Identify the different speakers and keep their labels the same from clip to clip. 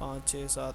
Speaker 1: 5 6 7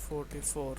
Speaker 1: 44।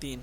Speaker 1: 3।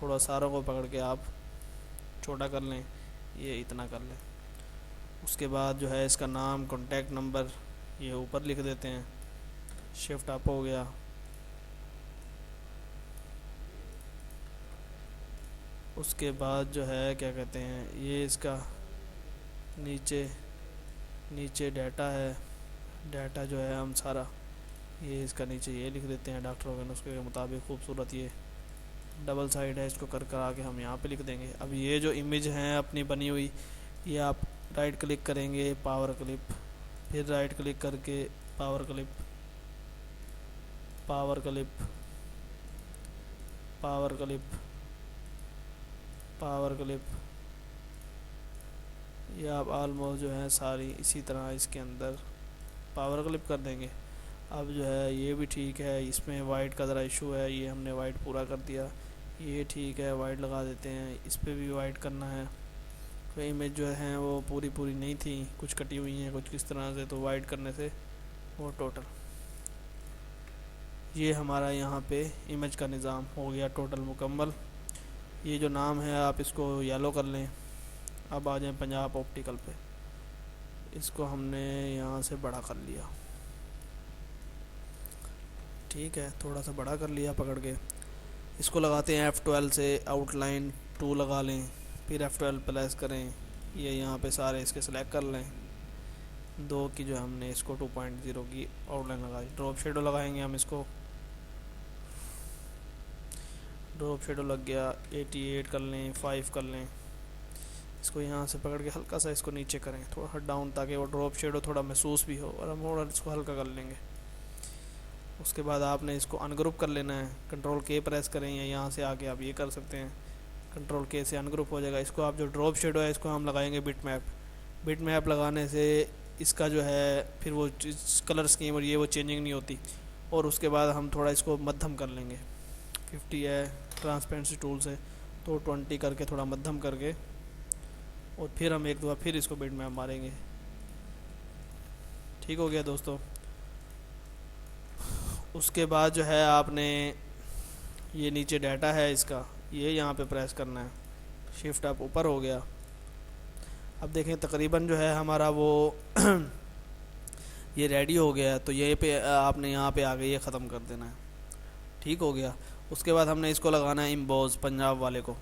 Speaker 1: تھوڑا ساروں کو پکڑ کے آپ چھوٹا کر لیں، یہ اتنا کر لیں۔ اس کے بعد جو ہے اس کا نام، کانٹیکٹ نمبر یہ اوپر لکھ دیتے ہیں، شفٹ اپ ہو گیا۔ اس کے بعد جو ہے کیا کہتے ہیں، یہ اس کا نیچے ڈیٹا ہے، ڈیٹا جو ہے ہم سارا یہ اس کا نیچے یہ لکھ دیتے ہیں ڈاکٹر کے نسخے کے مطابق۔ خوبصورت یہ ڈبل سائڈ ہے، اس کو کر آ کے ہم یہاں پہ لکھ دیں گے۔ اب یہ جو امیج ہیں اپنی بنی ہوئی، یہ آپ رائٹ کلک کریں گے، پاور کلپ، پھر رائٹ کلک کر کے power clip, power clip, power clip, power clip, یہ آپ آلموسٹ جو ہے ساری اسی طرح اس کے اندر پاور کلپ کر دیں گے۔ اب جو ہے یہ بھی ٹھیک ہے، اس میں وائٹ کا ذرا ایشو ہے، یہ ہم نے وائٹ پورا کر دیا، یہ ٹھیک ہے، وائٹ لگا دیتے ہیں۔ اس پہ بھی وائٹ کرنا ہے، کوئی امیج جو ہیں وہ پوری نہیں تھیں، کچھ کٹی ہوئی ہیں، کچھ کس طرح سے، تو وائٹ کرنے سے وہ ٹوٹل یہ ہمارا یہاں پہ امیج کا نظام ہو گیا ٹوٹل مکمل۔ یہ جو نام ہے آپ اس کو یلو کر لیں۔ اب آ جائیں پنجاب آپٹیکل پہ، اس کو ہم نے یہاں سے بڑا کر لیا، ٹھیک ہے، تھوڑا سا بڑا کر لیا پکڑ کے۔ اس کو لگاتے ہیں F12 سے، آؤٹ لائن 2 لگا لیں، پھر F12 پلیس کریں، یہ یہاں پہ سارے اس کے سلیکٹ کر لیں۔ 2 کی جو ہم نے اس کو 2.0 کی آؤٹ لائن لگائی، ڈراپ شیڈو لگائیں گے ہم اس کو، ڈراپ شیڈو لگ گیا، 88 کر لیں، 5 کر لیں۔ اس کو یہاں سے پکڑ کے ہلکا سا اس کو نیچے کریں، تھوڑا ڈاؤن، تاکہ وہ ڈراپ شیڈو تھوڑا محسوس بھی ہو، اور ہم تھوڑا اس کو ہلکا کر لیں گے۔ اس کے بعد آپ نے اس کو ان گروپ کر لینا ہے، کنٹرول کے پریس کریں، یا یہاں سے آ کے آپ یہ کر سکتے ہیں، کنٹرول کے سے ان گروپ ہو جائے گا۔ اس کو آپ جو ڈراپ شیڈو ہے اس کو ہم لگائیں گے بٹ میپ لگانے سے اس کا جو ہے پھر وہ کلر اسکیم اور یہ وہ چینجنگ نہیں ہوتی۔ اور اس کے بعد ہم تھوڑا اس کو مدھم کر لیں گے، 50 ہے ٹرانسپیرنسی ٹول سے، تو 20 کر کے تھوڑا مدھم کر کے، اور پھر ہم ایک دفعہ پھر اس کو بٹ میپ ماریں گے۔ ٹھیک ہو گیا دوستو۔ اس کے بعد جو ہے آپ نے یہ نیچے ڈیٹا ہے اس کا، یہ یہاں پہ پریس کرنا ہے، شفٹ اپ اوپر ہو گیا۔ اب دیکھیں تقریباً جو ہے ہمارا وہ یہ ریڈی ہو گیا ہے، تو یہ پہ آپ نے یہاں پہ آگے یہ ختم کر دینا ہے، ٹھیک ہو گیا۔ اس کے بعد ہم نے اس کو لگانا ہے امبوز، پنجاب والے کو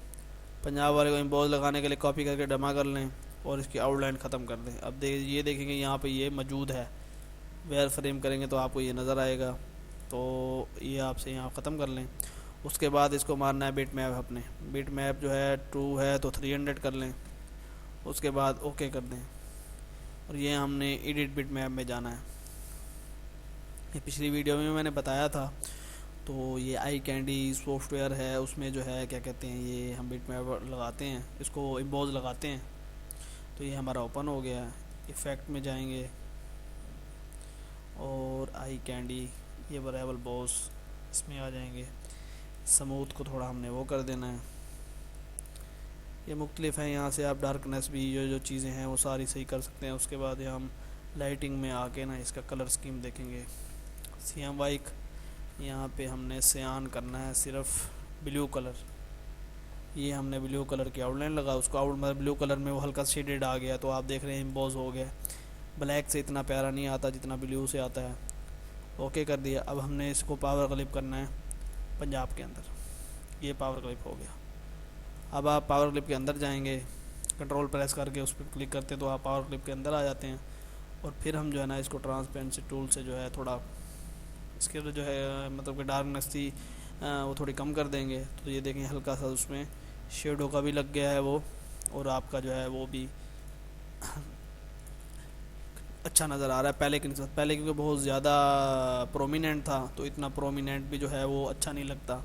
Speaker 1: امبوز لگانے کے لیے کاپی کر کے جمع کر لیں، اور اس کی آؤٹ لائن ختم کر دیں۔ اب یہ دیکھیں گے یہاں پہ یہ موجود ہے، ویئر فریم کریں گے تو آپ کو یہ نظر آئے گا، تو یہ آپ سے یہاں ختم کر لیں۔ اس کے بعد اس کو مارنا ہے بٹ میپ، اپنے بٹ میپ جو ہے 2 ہے تو 300 کر لیں، اس کے بعد اوکے کر دیں، اور یہ ہم نے ایڈٹ بٹ میپ میں جانا ہے۔ یہ پچھلی ویڈیو میں نے بتایا تھا، تو یہ آئی کینڈی سافٹ ویئر ہے، اس میں جو ہے کیا کہتے ہیں، یہ ہم بٹ میپ لگاتے ہیں، اس کو امبوز لگاتے ہیں، تو یہ ہمارا اوپن ہو گیا ہے۔ ایفیکٹ میں جائیں گے، اور آئی کینڈی یہ ویریبل بوس اس میں آ جائیں گے، سموتھ کو تھوڑا ہم نے وہ کر دینا ہے۔ یہ مختلف ہیں، یہاں سے آپ ڈارکنیس بھی جو چیزیں ہیں وہ ساری صحیح کر سکتے ہیں۔ اس کے بعد ہم لائٹنگ میں آ کے نا اس کا کلر اسکیم دیکھیں گے، سیم وائک، یہاں پہ ہم نے سیان کرنا ہے، صرف بلیو کلر، یہ ہم نے بلیو کلر کی آؤٹ لائن لگا، اس کو بلیو کلر میں وہ ہلکا شیڈڈ آ گیا، تو آپ دیکھ رہے ہیں امبوز ہو گیا، بلیک سے اتنا پیارا نہیں آتا جتنا بلیو سے آتا ہے۔ اوکے کر دیا۔ اب ہم نے اس کو پاور کلپ کرنا ہے پنجاب کے اندر، یہ پاور کلپ ہو گیا۔ اب آپ پاور کلپ کے اندر جائیں گے، کنٹرول پریس کر کے اس پہ کلک کرتے ہیں تو آپ پاور کلپ کے اندر آ جاتے ہیں، اور پھر ہم جو ہے نا اس کو ٹرانسپیرنسی ٹول سے جو ہے تھوڑا اس کے جو ہے مطلب کہ ڈارکنیس تھی وہ تھوڑی کم کر دیں گے، تو یہ دیکھیں ہلکا سا اس میں شیڈو کا بھی لگ گیا ہے وہ، اور آپ کا جو ہے وہ بھی اچھا نظر آ رہا ہے پہلے کی نسبت، پہلے کیونکہ بہت زیادہ پرومیننٹ تھا، تو اتنا پرومیننٹ بھی جو ہے وہ اچھا نہیں لگتا۔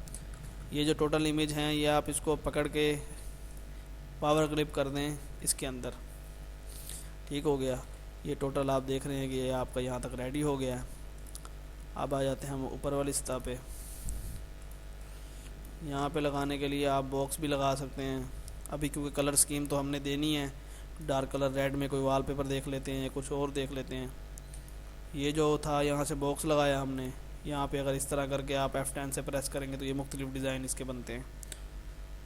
Speaker 1: یہ جو ٹوٹل امیج ہیں یہ آپ اس کو پکڑ کے پاور کلپ کر دیں اس کے اندر، ٹھیک ہو گیا۔ یہ ٹوٹل آپ دیکھ رہے ہیں کہ یہ آپ کا یہاں تک ریڈی ہو گیا ہے۔ اب آ جاتے ہیں ہم اوپر والی سطح پہ، یہاں پہ لگانے کے لیے آپ باکس بھی لگا سکتے ہیں، ابھی کیونکہ کلر اسکیم تو ہم نے دینی ہے، ڈارک کلر ریڈ میں کوئی وال پیپر دیکھ لیتے ہیں، کچھ اور دیکھ لیتے ہیں۔ یہ جو تھا یہاں سے باکس لگایا ہم نے، یہاں پہ اگر اس طرح کر کے آپ F10 سے پریس کریں گے تو یہ مختلف ڈیزائن اس کے بنتے ہیں۔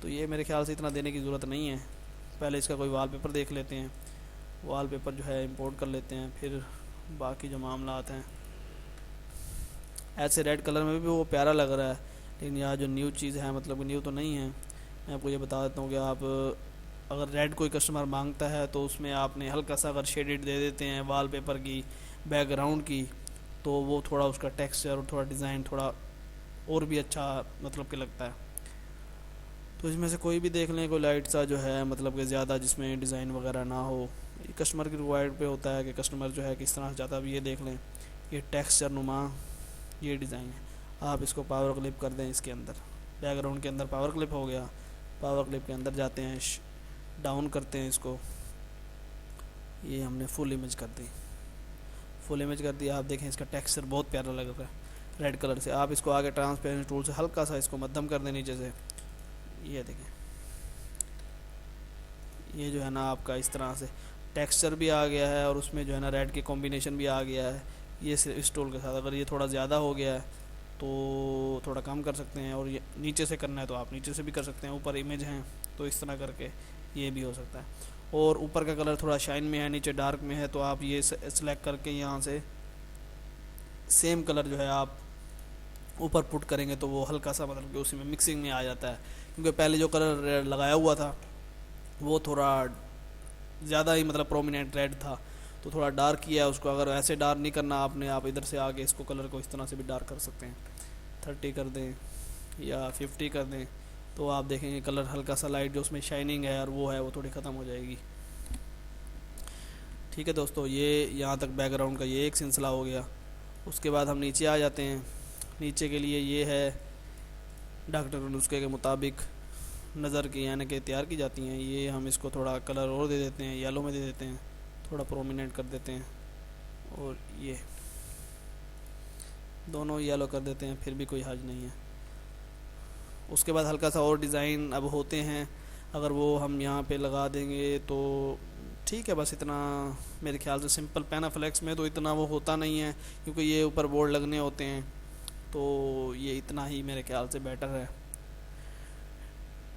Speaker 1: تو یہ میرے خیال سے اتنا دینے کی ضرورت نہیں ہے. پہلے اس کا کوئی وال پیپر دیکھ لیتے ہیں, وال پیپر جو ہے امپورٹ کر لیتے ہیں, پھر باقی جو معاملات ہیں. ایسے ریڈ کلر میں بھی وہ پیارا لگ رہا ہے, لیکن یہاں جو نیو چیز ہے, مطلب نیو تو نہیں ہے. میں آپ کو یہ بتا دیتا ہوں کہ آپ اگر ریڈ کوئی کسٹمر مانگتا ہے تو اس میں آپ نے ہلکا سا اگر شیڈڈ دے دیتے ہیں وال پیپر کی, بیک گراؤنڈ کی, تو وہ تھوڑا اس کا ٹیکسچر اور تھوڑا ڈیزائن تھوڑا اور بھی اچھا مطلب کہ لگتا ہے. تو اس میں سے کوئی بھی دیکھ لیں, کوئی لائٹ سا جو ہے مطلب کہ زیادہ جس میں ڈیزائن وغیرہ نہ ہو. یہ کسٹمر کی ریکوائرڈ پہ ہوتا ہے کہ کسٹمر جو ہے کس طرح سے چاہتا ہے. اب یہ دیکھ لیں, یہ ٹیکسچر نما یہ ڈیزائن ہے. آپ اس کو پاور کلپ کر دیں اس کے اندر, بیک گراؤنڈ کے اندر پاور کلپ ہو گیا. پاور کلپ کے اندر جاتے ہیں, ڈاؤن کرتے ہیں اس کو, یہ ہم نے فل امیج کر دی. فل امیج کر دیا. آپ دیکھیں اس کا ٹیکسچر بہت پیارا لگ رہا ہے ریڈ کلر سے. آپ اس کو آگے ٹرانسپیرنٹ ٹول سے ہلکا سا اس کو مدھم کر دیں نیچے سے. یہ دیکھیں, یہ جو ہے نا آپ کا اس طرح سے ٹیکسچر بھی آ گیا ہے, اور اس میں جو ہے نا ریڈ کی کمبینیشن بھی آ گیا ہے. یہ اس ٹول کے ساتھ اگر یہ تھوڑا زیادہ ہو گیا ہے تو تھوڑا کم کر سکتے ہیں, اور یہ نیچے سے کرنا ہے تو آپ نیچے سے بھی کر سکتے ہیں. اوپر امیج ہیں تو اس طرح کر کے یہ بھی ہو سکتا ہے. اور اوپر کا کلر تھوڑا شائن میں ہے, نیچے ڈارک میں ہے, تو آپ یہ سلیکٹ کر کے یہاں سے سیم کلر جو ہے آپ اوپر پٹ کریں گے تو وہ ہلکا سا مطلب کہ اسی میں مکسنگ میں آ جاتا ہے. کیونکہ پہلے جو کلر لگایا ہوا تھا وہ تھوڑا زیادہ ہی مطلب پرومیننٹ ریڈ تھا, تو تھوڑا ڈارک کیا ہے اس کو. اگر ایسے ڈارک نہیں کرنا آپ نے, آپ ادھر سے آگے اس کو کلر کو اس طرح سے بھی ڈارک کر سکتے ہیں. 30 کر دیں یا 50 کر دیں, تو آپ دیکھیں گے کلر ہلکا سا لائٹ جو اس میں شائننگ ہے اور وہ ہے وہ تھوڑی ختم ہو جائے گی. ٹھیک ہے دوستو, یہ یہاں تک بیک گراؤنڈ کا یہ ایک سلسلہ ہو گیا. اس کے بعد ہم نیچے آ جاتے ہیں. نیچے کے لیے یہ ہے ڈاکٹر کے نسخے کے مطابق نظر کی یعنی کہ تیار کی جاتی ہیں. یہ ہم اس کو تھوڑا کلر اور دے دیتے ہیں, یلو میں دے دیتے ہیں, تھوڑا پرومیننٹ کر دیتے ہیں, اور یہ دونوں یلو کر دیتے ہیں, پھر بھی کوئی حرج نہیں ہے. اس کے بعد ہلکا سا اور ڈیزائن اب ہوتے ہیں, اگر وہ ہم یہاں پہ لگا دیں گے تو ٹھیک ہے. بس اتنا میرے خیال سے سمپل پینافلیکس میں تو اتنا وہ ہوتا نہیں ہے, کیونکہ یہ اوپر بورڈ لگنے ہوتے ہیں, تو یہ اتنا ہی میرے خیال سے بیٹر ہے.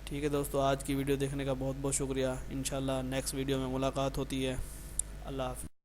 Speaker 1: ٹھیک ہے دوستو, آج کی ویڈیو دیکھنے کا بہت بہت شکریہ. انشاءاللہ نیکسٹ ویڈیو میں ملاقات ہوتی ہے. اللہ حافظ.